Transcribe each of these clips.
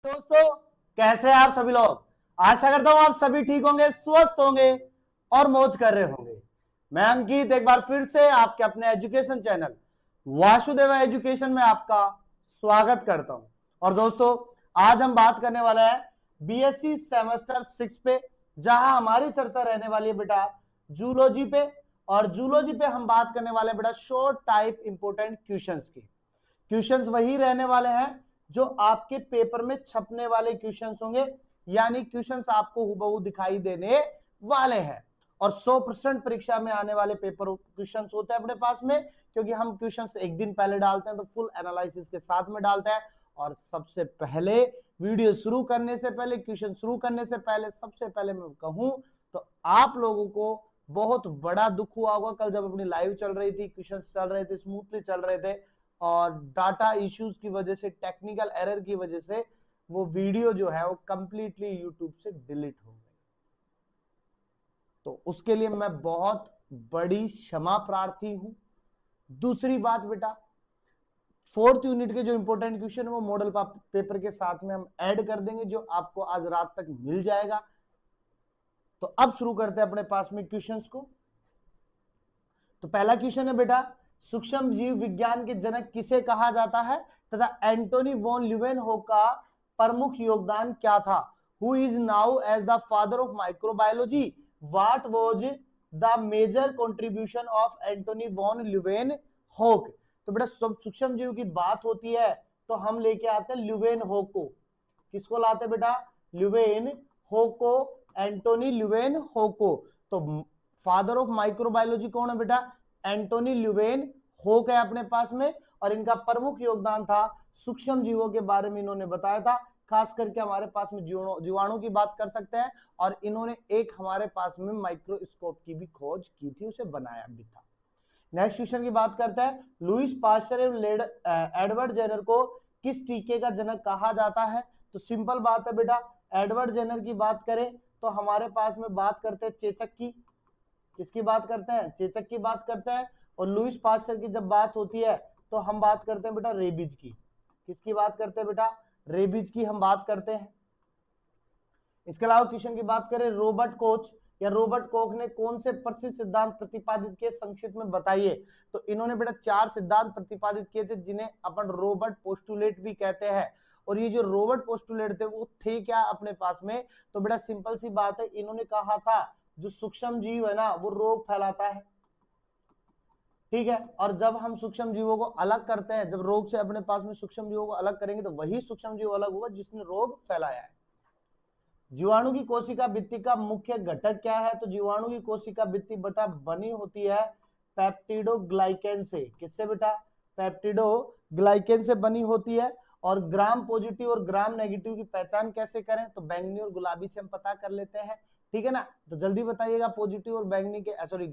दोस्तों, कैसे हैं आप सभी लोग। आशा करता हूं आप सभी ठीक होंगे, स्वस्थ होंगे और मौज कर रहे होंगे। मैं अंकित एक बार फिर से आपके अपने एजुकेशन चैनल वासुदेवा एजुकेशन में आपका स्वागत करता हूं। और दोस्तों, आज हम बात करने वाले हैं बीएससी सेमेस्टर 6 पे, जहां हमारी चर्चा रहने वाली है बेटा जूलॉजी पे। और जूलॉजी पे हम बात करने वाले हैं बेटा शॉर्ट टाइप इंपोर्टेंट क्वेश्चंस की। क्वेश्चंस वही रहने वाले हैं जो आपके पेपर में छपने वाले क्वेश्चंस होंगे, यानी क्वेश्चंस आपको हुबहू दिखाई देने वाले हैं। और 100% परीक्षा में आने वाले पेपर क्वेश्चंस होते हैं अपने पास में, क्योंकि हम क्वेश्चंस एक दिन पहले डालते हैं तो फुल एनालिसिस के साथ में डालते हैं। और सबसे पहले वीडियो शुरू करने से पहले, क्वेश्चन शुरू करने से पहले, सबसे पहले मैं कहूं तो आप लोगों को बहुत बड़ा दुख हुआ होगा कल जब अपनी लाइव चल रही थी, क्वेश्चन चल रहे थे, स्मूथली चल रहे थे, और डाटा इश्यूज की वजह से, टेक्निकल एरर की वजह से वो वीडियो जो है वो कंप्लीटली यूट्यूब से डिलीट हो गई। तो उसके लिए मैं बहुत बड़ी क्षमा प्रार्थी हूं। दूसरी बात बेटा, 4th यूनिट के जो इंपॉर्टेंट क्वेश्चन है वो मॉडल पेपर के साथ में हम ऐड कर देंगे, जो आपको आज रात तक मिल जाएगा। तो अब शुरू करते हैं अपने पास में क्वेश्चंस को। तो पहला क्वेश्चन है बेटा, सूक्ष्म जीव विज्ञान के जनक किसे कहा जाता है तथा एंटोनी वॉन ल्यूवेनहोक का प्रमुख योगदान क्या था। Who is now as the father of microbiology, what was the major contribution of Antonie van Leeuwenhoek. तो बेटा सूक्ष्म जीव की बात होती है तो हम लेके आते हैं ल्यूवेनहोक को। किसको लाते हैं बेटा? ल्यूवेनहोक को, एंटोनी ल्यूवेनहोक को। तो फादर ऑफ माइक्रोबायोलॉजी कौन है बेटा? एंटोनी ल्यूवेनहोक है अपने पास में। और इनका प्रमुख योगदान था सूक्ष्म जीवों के बारे में इन्होंने बताया था, खास करके हमारे पास में जीवाणु की बात कर सकते हैं। और इन्होंने एक हमारे पास में माइक्रोस्कोप की भी खोज की थी, उसे बनाया भी था। नेक्स्ट क्वेश्चन की बात करते हैं, लुईस पास्चर एवं एडवर्ड जेनर को किस टीके का जनक कहा जाता है। तो सिंपल बात है बेटा, एडवर्ड जेनर की बात करें तो हमारे पास में बात करते हैं चेचक की। किसकी बात करते हैं? चेचक की बात करते हैं। और लुईस पास्चर की जब बात होती है तो हम बात करते हैं बेटा रेबीज की। किसकी बात करते हैं बेटा? रेबीज की हम बात करते हैं। इसके अलावा क्वेश्चन की बात करें, रॉबर्ट कोच या रॉबर्ट कोक ने कौन से प्रसिद्ध सिद्धांत प्रतिपादित किए, संक्षिप्त में बताइए। तो इन्होंने बेटा 4 सिद्धांत प्रतिपादित किए थे, जिन्हें अपन रॉबर्ट पोस्टुलेट भी कहते हैं। और ये जो रॉबर्ट पोस्टुलेट थे वो थे क्या अपने पास में? तो बेटा सिंपल सी बात है, इन्होंने कहा था जो सूक्ष्म जीव है ना वो रोग फैलाता है, ठीक है। और जब हम सूक्ष्म जीवों को अलग करते हैं, जब रोग से अपने पास में सूक्ष्म जीवों को अलग करेंगे तो वही सूक्ष्म जीव अलग होगा जिसने रोग फैलाया है। जीवाणु की कोशिका भित्ति का मुख्य घटक क्या है? तो जीवाणु की कोशिका भित्ति बेटा बनी होती है पेप्टिडोग्लाइकेन से। किससे बेटा? पेप्टिडोग्लाइकेन से बनी होती है। और ग्राम पॉजिटिव और ग्राम नेगेटिव की पहचान कैसे करें? तो बैंगनी और गुलाबी से हम पता कर लेते हैं, ठीक है ना। तो जल्दी बताइएगा, पॉजिटिव और बैंगनी के, सॉरी,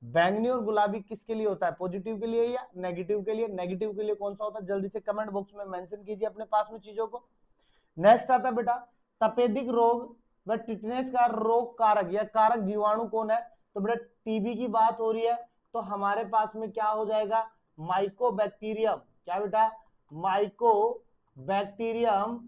बैंगनी और गुलाबी किसके लिए होता है? पॉजिटिव के लिए या नेगेटिव के लिए? नेगेटिव के लिए कौन सा होता है? जल्दी से कमेंट बॉक्स में मेंशन कीजिए अपने पास में चीजों को। नेक्स्ट आता है बेटा, तपेदिक रोग व टिटनेस का रोग कारक या कारक जीवाणु कौन है? तो बेटा टीबी की बात हो रही है तो हमारे पास में क्या हो जाएगा? माइकोबैक्टीरियम। क्या बेटा? माइकोबैक्टीरियम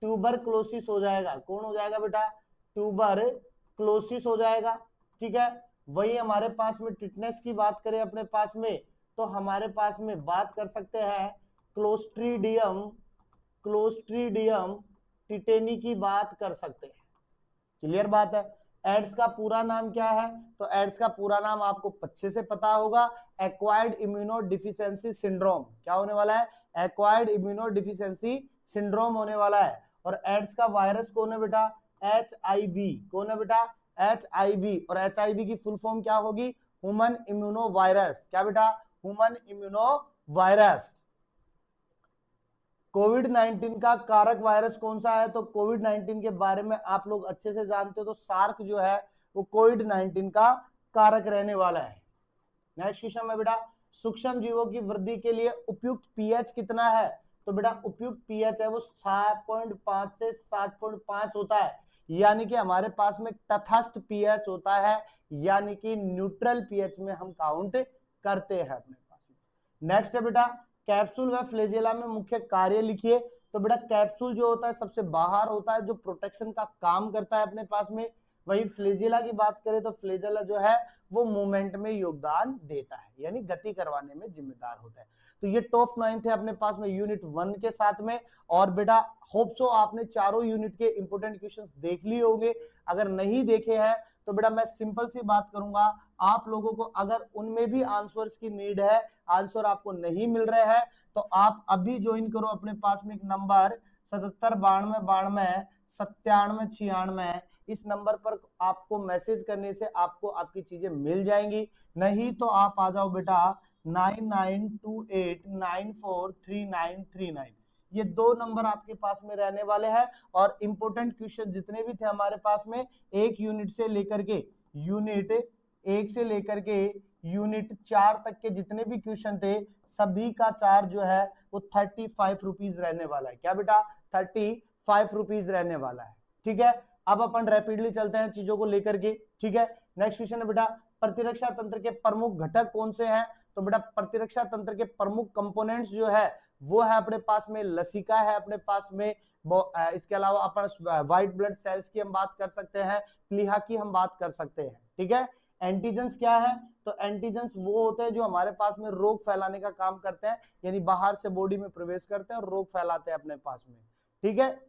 ट्यूबरक्लोसिस हो जाएगा। कौन हो जाएगा बेटा? ट्यूबरक्लोसिस हो जाएगा, ठीक है। वही हमारे पास में टिटनेस की बात करें अपने पास में तो हमारे पास में बात कर सकते हैं क्लोस्ट्रीडियम टिटेनी की बात कर सकते हैं। क्लियर बात है। एड्स का पूरा नाम क्या है? तो एड्स का पूरा नाम आपको अच्छे से पता होगा, एक्वायर्ड इम्यूनोडिफिशियंसी सिंड्रोम। क्या होने वाला है? एक्वायर्ड इम्यूनोडिफिशियंसी सिंड्रोम होने वाला है। और एड्स का वायरस कौन है बेटा? HIV। कौन है बेटा? HIV। और HIV की फुल फॉर्म क्या होगी? Human immuno virus. क्या बेटा? Human immuno virus. कोविड-19 का कारक वायरस कौन सा है? तो कोविड-19 के बारे में आप लोग अच्छे से जानते हो, तो सार्क जो है वो कोविड-19 का कारक रहने वाला है। नेक्स्ट क्वेश्चन में बेटा, सूक्ष्म जीवों की वृद्धि के लिए उपयुक्त पीएच कितना है? तो बेटा उपयुक्त पीएच है वो 7.5 से 7.5 होता है, यानी कि हमारे पास में तटस्थ पीएच होता है, यानी कि न्यूट्रल पीएच में हम काउंट करते हैं अपने पास में। नेक्स्ट है बेटा, कैप्सूल व फ्लैजेला में मुख्य कार्य लिखिए। तो तो बेटा कैप्सूल जो होता है सबसे बाहर होता है, जो प्रोटेक्शन का काम करता है अपने पास में। वही फ्लैजेला की बात करें तो फ्लैजेला जो है वो मूवमेंट में योगदान देता है, यानी गति करवाने में जिम्मेदार होता है। तो ये टॉप 9 थे अपने पास में यूनिट 1 के साथ में। और बेटा होप सो आपने चारों यूनिट के इंपोर्टेंट क्वेश्चंस देख लिए होंगे। अगर नहीं देखे हैं तो बेटा मैं सिंपल सी बात करूंगा, आप लोगों को अगर उनमें भी आंसर्स की नीड है, आंसर आपको नहीं मिल रहे हैं, तो आप अभी ज्वाइन करो अपने पास में एक नंबर 7792929796, इस नंबर पर आपको मैसेज करने से आपको आपकी चीजें मिल जाएंगी। नहीं तो आप आ जाओ बेटा 9928943939, ये 2 नंबर आपके पास में रहने वाले हैं। और इंपोर्टेंट क्वेश्चन जितने भी थे हमारे पास में एक यूनिट से लेकर के यूनिट 1 से लेकर के यूनिट 4 तक के जितने भी क्वेश्चन थे, सभी का चार्ज जो है वो 35 रुपीज रहने वाला है। क्या बेटा? 35 रुपीज रहने वाला है। ठीक है, अब अपन रैपिडली चलते हैं चीजों को लेकर के। ठीक है, नेक्स्ट क्वेश्चन है बेटा, प्रतिरक्षा तंत्र के प्रमुख घटक कौन से हैं? तो बेटा प्रतिरक्षा तंत्र के प्रमुख कंपोनेंट्स जो है वो है अपने पास में लसिका है अपने पास में, इसके अलावा अपन व्हाइट ब्लड सेल्स की हम बात कर सकते हैं, प्लीहा की हम बात कर सकते हैं। ठीक है, एंटीजेंस क्या है? तो एंटीजेंस वो होते हैं जो हमारे पास में रोग फैलाने का काम करते हैं, यानी बाहर से बॉडी में प्रवेश करते हैं और रोग फैलाते हैं अपने पास में। ठीक है,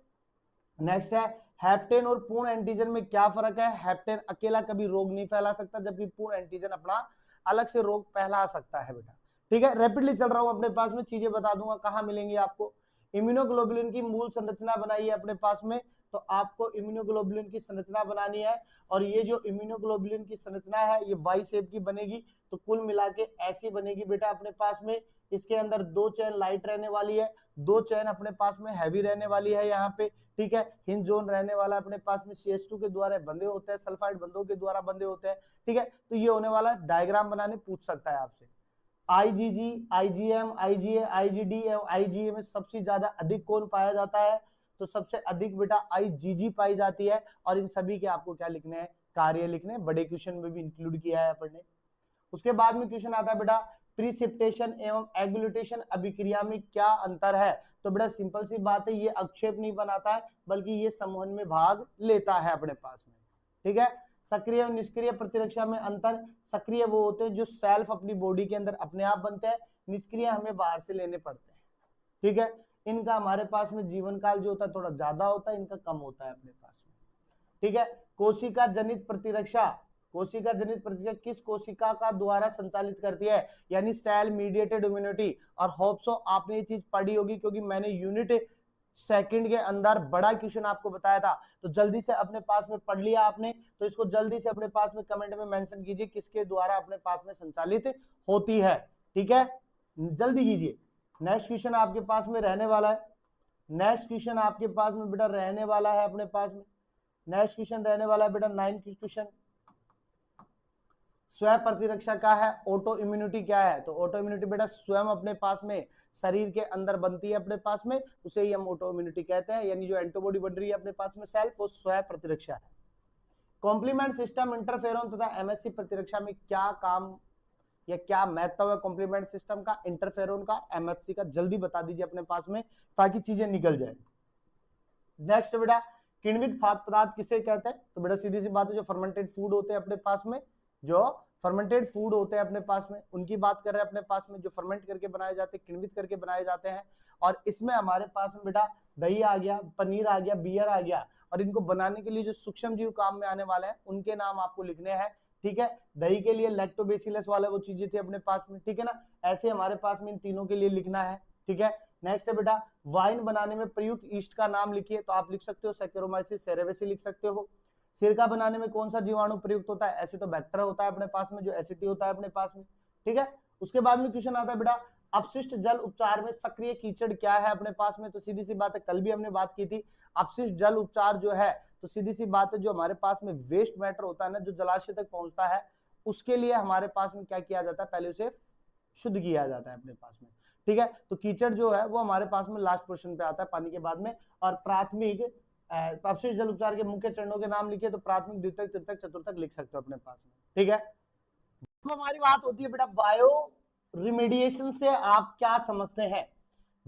नेक्स्ट है हैप्टेन और पूर्ण एंटीजन में क्या फर्क है? हैप्टेन अकेला कभी रोग नहीं फैला सकता, जबकि पूर्ण एंटीजन अपना अलग से रोग फैला सकता है बेटा। ठीक है, रैपिडली चल रहा हूं अपने पास में, चीजें बता दूंगा कहां मिलेंगी आपको। इम्यूनोग्लोबुलिन की मूल संरचना बनाई है अपने पास में, तो आपको इम्यूनोग्लोबुलिन की संरचना बनानी है। और ये जो इम्यूनोग्लोबुलिन की संरचना है ये वाई शेप की बनेगी, तो कुल मिला के ऐसी बनेगी बेटा अपने पास में। इसके अंदर 2 चेन लाइट रहने वाली है, 2 चेन अपने पास में हैवी रहने वाली है यहाँ पे। ठीक है, हिंज जोन रहने वाला अपने पास में CH2 के द्वारा बंधे होते हैं, सल्फाइड बंधों के द्वारा बंधे होते हैं। ठीक है, तो ये होने वाला डायग्राम बनाने पूछ सकता है आपसे। IgG, IgM, IgA, IgD एवं IgA में सबसे ज्यादा अधिक कौन पाया जाता है? तो सबसे अधिक बेटा IgG पाई जाती है। और इन सभी के आपको क्या लिखने हैं? कार्य लिखने हैं, बड़े क्वेश्चन में भी इंक्लूड किया है अपन ने। उसके बाद में क्वेश्चन आता है बेटा प्रीसिपिटेशन एवं एग्लूटेशन अभिक्रिया में क्या अंतर है? तो बेटा सिंपल सी बात है, ये अक्षेप नहीं बनाता है बल्कि ये संवहन में भाग लेता है अपने पास में। ठीक है, सक्रिय और निष्क्रिय प्रतिरक्षा में अंतर, सक्रिय वो होते हैं जो सेल्फ अपनी बॉडी के अंदर अपने आप बनते हैं, निष्क्रिय हमें बाहर से लेने पड़ते हैं। ठीक है, इनका हमारे पास में जीवन काल जो होता है थोड़ा ज्यादा होता है, इनका कम होता है अपने पास में। ठीक है, कोशिका जनित प्रतिरक्षा, कोशिका जनित प्रतिरक्षा किस कोशिका का द्वारा संचालित करती है? यानी सेल मीडिएटेड इम्यूनिटी। और होप सो आपने ये चीज पढ़ी होगी, क्योंकि मैंने यूनिट 2 के अंदर बड़ा क्वेश्चन आपको बताया था, तो जल्दी से अपने पास में पढ़ लिया आपने, तो इसको जल्दी से अपने पास में कमेंट में मेंशन कीजिए किसके द्वारा अपने पास में संचालित होती है। ठीक है, जल्दी कीजिए। नेक्स्ट क्वेश्चन आपके पास में रहने वाला है, नेक्स्ट क्वेश्चन आपके पास में बेटा रहने वाला है अपने पास में, नेक्स्ट क्वेश्चन रहने वाला है बेटा 9 क्वेश्चन। स्वयं प्रतिरक्षा क्या है? ऑटो इम्यूनिटी क्या है? तो ऑटो इम्यूनिटी बेटा स्वयं अपने पास में शरीर के अंदर बनती है अपने पास में, उसे ही हम ऑटो इम्यूनिटी कहते हैं, यानी जो एंटीबॉडी बन रही है अपने पास में सेल्फ, वो स्वयं प्रतिरक्षा है। कॉम्प्लीमेंट सिस्टम, इंटरफेरोन तथा MSC प्रतिरक्षा में क्या काम या क्या महत्व है कॉम्प्लीमेंट सिस्टम का, इंटरफेरोन का, MSC का? जल्दी बता दीजिए अपने पास में ताकि चीजें निकल जाए। नेक्स्ट बेटा किण्वित खाद्य पदार्थ किसे कहते हैं? तो बेटा सीधी सी बात है, जो फर्मेंटेड फूड होते हैं अपने पास में, जो फर्मेंटेड फूड होते हैं अपने पास में, उनकी बात कर रहे हैं अपने पास में, जो फर्मेंट करके बनाए जाते हैं, किण्वित करके बनाए जाते हैं। और इसमें हमारे पास में बेटा दही आ गया, पनीर आ गया, बियर आ गया, और इनको बनाने के लिए जो सूक्ष्म जीव काम में आने वाले हैं उनके नाम आपको लिखने हैं। ठीक है, दही के लिए लैक्टोबैसिलस वाले वो चीजें थी अपने पास में। ठीक है ना, ऐसे हमारे पास में इन तीनों के लिए लिखना है। ठीक है, नेक्स्ट है बेटा वाइन बनाने में प्रयुक्त ईस्ट का नाम लिखिए, तो आप लिख सकते हो सैकेरोमाइसिस सेरेवेसी लिख सकते हो। सिरका बनाने में कौन सा जीवाणु प्रयुक्त होता है? एसिटोबैक्टर होता है अपने पास में, जो एसिटी होता है अपने पास में। ठीक है, उसके बाद में क्वेश्चन आता है बेटा अपशिष्ट जल उपचार में सक्रिय कीचड़ क्या है अपने पास में? तो सीधी सी बात है, कल भी हमने बात की थी, अपशिष्ट जल उपचार जो है, तो सीधी सी बात है जो हमारे पास में वेस्ट मैटर होता है ना, जो जलाशय तक पहुंचता है, उसके लिए हमारे पास में क्या किया जाता है? पहले उसे शुद्ध किया जाता है अपने पास में। ठीक है, तो कीचड़ जो है वो हमारे पास में लास्ट पोर्शन पे आता है पानी के बाद में। और प्राथमिक अपशिष्ट जल उपचार के मुख्य चरणों के नाम लिखिए, तो प्राथमिक, द्वितीयक, तृतीयक, चतुर्थक लिख सकते हो अपने पास में। ठीक है, तो हमारी बात होती है बेटा बायो रिमीडिएशन से आप क्या समझते हैं?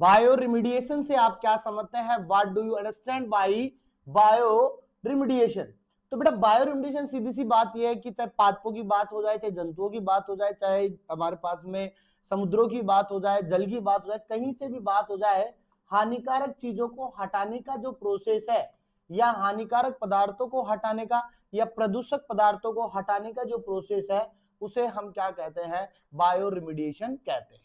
बायो रिमीडिएशन से आप क्या समझते हैं, what do you understand by bio remediation. तो बेटा बायो रिमीडिएशन सीधी सी बात यह है कि चाहे पादपों की बात हो जाए, चाहे जंतुओं की बात हो जाए, चाहे हमारे पास में समुद्रों की बात हो जाए, जल की बात हो जाए, कहीं से भी बात हो जाए, हानिकारक चीजों को हटाने का जो प्रोसेस है, या हानिकारक पदार्थों को हटाने का या प्रदूषक पदार्थों को हटाने का जो प्रोसेस है, उसे हम क्या कहते हैं, बायो रिमीडिएशन कहते हैं।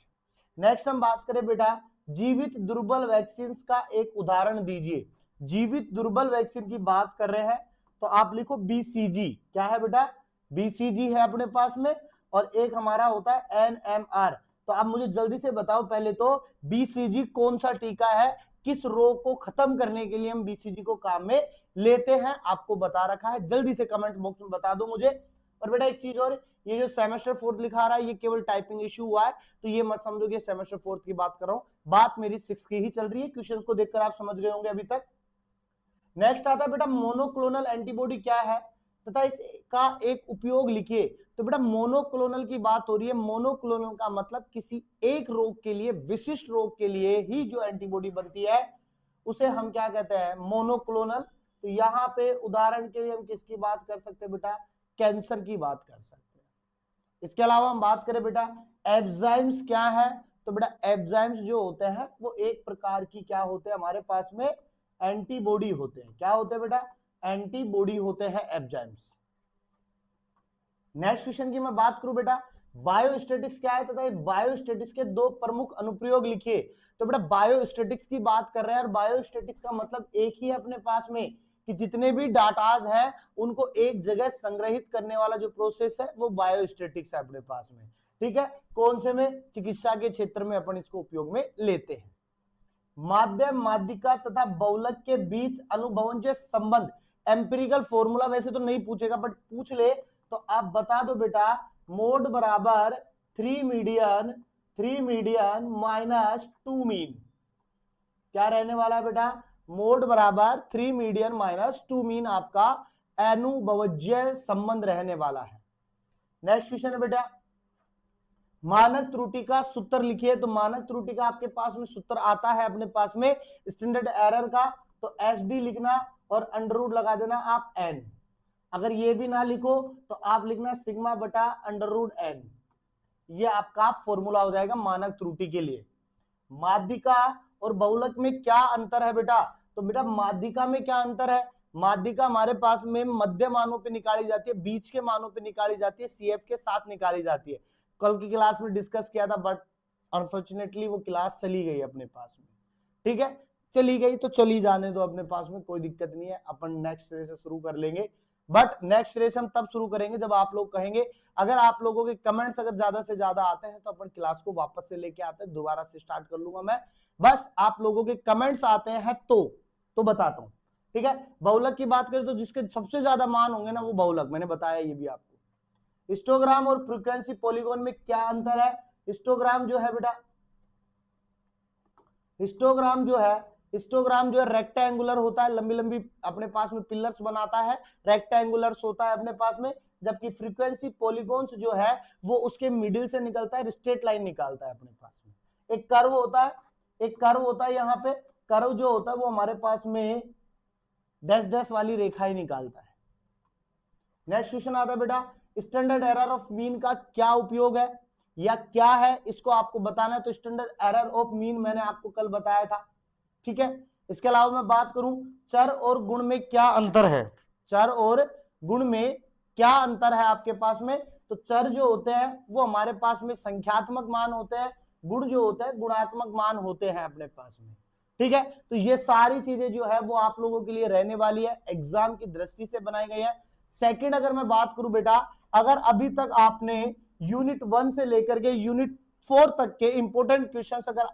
नेक्स्ट हम बात करें बेटा जीवित दुर्बल वैक्सीन का एक उदाहरण दीजिए। जीवित दुर्बल वैक्सीन की बात कर रहे हैं तो आप लिखो बीसीजी। क्या है बेटा, बीसीजी है अपने पास में, और एक हमारा होता है एनएमआर। तो आप मुझे जल्दी से बताओ पहले तो बीसीजी कौन सा टीका है, किस रोग को खत्म करने के लिए हम बीसीजी को काम में लेते हैं, आपको बता रखा है, जल्दी से कमेंट बॉक्स में बता दो मुझे। और बेटा एक चीज और, ये जो सेमेस्टर फोर्थ लिखा रहा है ये केवल टाइपिंग इशू हुआ है, तो ये मत समझो कि सेमेस्टर फोर्थ की बात कर रहा हूं, बात मेरी 6 की ही चल रही है। क्वेश्चंस को देखकर आप समझ गए होंगे अभी तक। नेक्स्ट आता है बेटा मोनोक्लोनल एंटीबॉडी क्या है तथा इसका एक उपयोग लिखिए। तो बेटा मोनोक्लोनल की बात हो रही है, मोनोक्लोनल का मतलब किसी एक रोग के लिए, विशिष्ट रोग के लिए ही जो एंटीबॉडी बनती है उसे हम क्या कहते हैं, मोनोक्लोनल। तो यहां पे उदाहरण के लिए हम किसकी बात कर सकते हैं बेटा, कैंसर की बात कर सकते हैं। इसके अलावा हम बात करें बेटा एंजाइम्स क्या है, तो बेटा एंजाइम्स जो होते हैं वो एक प्रकार की क्या होते हैं हमारे पास में, एंटीबॉडी होते हैं। क्या होते हैं बेटा, एंटीबॉडी होते हैं एंजाइम्स। नेक्स्ट क्वेश्चन की मैं बात करूं बेटा बायोस्टैटिक्स क्या है तथा बायोस्टैटिक्स के दो प्रमुख अनुप्रयोग लिखिए। तो बेटा बायोस्टैटिक्स की बात कर रहे हैं, और बायोस्टैटिक्स का मतलब एक ही है अपने पास में कि जितने भी डाटाज हैं उनको एक जगह संग्रहित करने वाला जो प्रोसेस है वो बायोस्टैटिक्स है अपने पास में। ठीक है, कौन से में, चिकित्सा के क्षेत्र में अपन इसको उपयोग में लेते हैं। माध्यम, माध्यिका तथा बहुलक के बीच अनुभवजन्य संबंध, एम्पिरिकल फॉर्मूला वैसे तो नहीं पूछेगा बट पूछ ले तो आप बता दो बेटा, मोड बराबर 3 मीडियन माइनस 2 मीन। क्या रहने वाला है बेटा, मोड बराबर 3 मीडियन माइनस 2 मीन आपका अनुभवजन्य संबंध रहने वाला है। नेक्स्ट क्वेश्चन है बेटा मानक त्रुटि का सूत्र लिखिए। तो मानक त्रुटि का आपके पास में सूत्र आता है अपने पास में स्टैंडर्ड एरर का, तो एस डी लिखना और अंडर रूट लगा देना आप एन। अगर ये भी ना लिखो तो आप लिखना सिग्मा बटा अंडर रूट एन, ये आपका फॉर्मूला हो जाएगा मानक त्रुटि के लिए। माध्यिका और बहुलक में क्या अंतर है बेटा, तो बेटा माध्यिका में क्या अंतर है, माध्यिका हमारे पास में मध्य मानों पे निकाली जाती है, बीच के मानों पे निकाली जाती है, सीएफ के साथ निकाली जाती है। कल की क्लास में डिस्कस किया था बट अनफॉर्चुनेटली वो क्लास चली गई अपने पास में। ठीक है, चली गई तो चली जाने दो अपने पास में, कोई दिक्कत नहीं है, अपन नेक्स्ट रे से शुरू कर लेंगे। बट नेक्स्ट रे से हम तब शुरू करेंगे जब आप लोग कहेंगे। अगर आप लोगों के कमेंट्स अगर ज्यादा से ज्यादा आते हैं तो अपन क्लास को वापस से लेके आते हैं, दोबारा से स्टार्ट कर लूंगा मैं, बस आप लोगों के कमेंट्स आते हैं तो बताता हूं। ठीक है, बहुलक की बात करें तो जिसके सबसे ज्यादा मान होंगे ना वो बहुलक, मैंने बताया ये भी आपको। हिस्टोग्राम और फ्रीक्वेंसी पॉलीगॉन में क्या अंतर है, हिस्टोग्राम जो है बेटा, हिस्टोग्राम जो है रेक्टेंगुलर होता है, लंबी लंबी अपने पास में पिलर्स बनाता है, रेक्टेंगुलर्स होता है अपने पास में, जबकि फ्रीक्वेंसी पॉलीगॉन्स जो है वो उसके मिडिल से निकलता है, स्ट्रेट लाइन निकालता है अपने पास में। एक कर्व होता है यहाँ पे, कर्व जो होता है वो हमारे पास में डैश डैश वाली रेखा ही निकालता है। नेक्स्ट क्वेश्चन आता है बेटा स्टैंडर्ड एरर ऑफ मीन का क्या उपयोग है या क्या है, इसको आपको बताना है। तो स्टैंडर्ड एरर ऑफ मीन मैंने आपको कल बताया था। ठीक है, इसके अलावा मैं बात करूं चर और गुण में क्या अंतर है, चर और गुण में क्या अंतर है आपके पास में। तो चर जो होते हैं वो हमारे पास में संख्यात्मक मान होते हैं, गुण जो होते हैं गुणात्मक मान होते हैं अपने पास में। ठीक है, तो ये सारी चीजें जो है वो आप लोगों के लिए रहने वाली है, एग्जाम की दृष्टि से बनाई गई है। सेकंड अगर मैं बात करूं बेटा, अगर अभी तक आपने यूनिट 1 से लेकर के यूनिट 4 तक के इंपोर्टेंट क्वेश्चंस अगर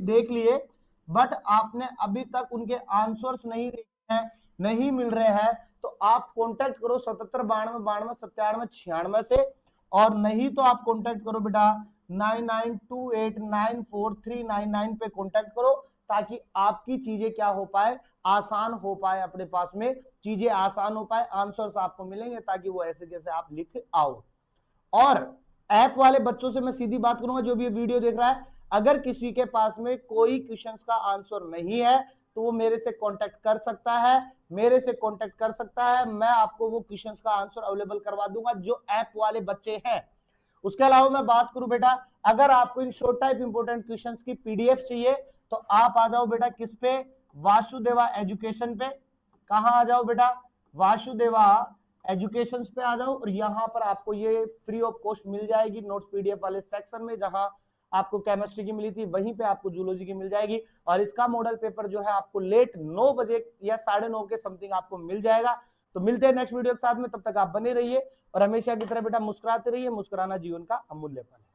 देख लिए बट आपने अभी तक उनके आंसर्स नहीं देखे हैं, नहीं मिल रहे हैं, तो आप कांटेक्ट करो 77 92 92 97 96 से, और नहीं तो आप कांटेक्ट करो बेटा 9928943999 पे कांटेक्ट करो, ताकि आपकी चीजें क्या हो पाए, आसान हो पाए, अपने पास में चीजें आसान हो पाए, आंसर्स आपको मिलेंगे ताकि वो ऐसे जैसे आप लिख आओ। और ऐप वाले बच्चों से मैं सीधी बात करूंगा, जो भी ये वीडियो देख रहा है, अगर किसी के पास में कोई क्वेश्चंस का आंसर नहीं है तो वो मेरे से कांटेक्ट कर सकता है, मैं आपको वो क्वेश्चंस का आंसर अवेलेबल करवा दूंगा जो ऐप वाले बच्चे हैं। उसके अलावा मैं बात करूं बेटा, अगर आपको in short type important questions की पीडीएफ चाहिए तो आप आ जाओ बेटा किस पे, वासुदेवा एजुकेशन पे। कहां आ जाओ बेटा, वासुदेवा एजुकेशन पे आ जाओ, और यहां पर आपको ये फ्री ऑफ कॉस्ट मिल जाएगी नोट्स पीडीएफ वाले सेक्शन में। जहां आपको केमिस्ट्री की मिली थी वहीं पे आपको जूलॉजी की मिल जाएगी, और इसका मॉडल पेपर जो है आपको लेट 9 बजे या 9:30 के समथिंग आपको मिल जाएगा। तो मिलते हैं नेक्स्ट वीडियो के साथ में, तब तक आप बने रहिए और हमेशा की तरह बेटा मुस्कुराते रहिए, मुस्कुराना जीवन का अमूल्य फल है।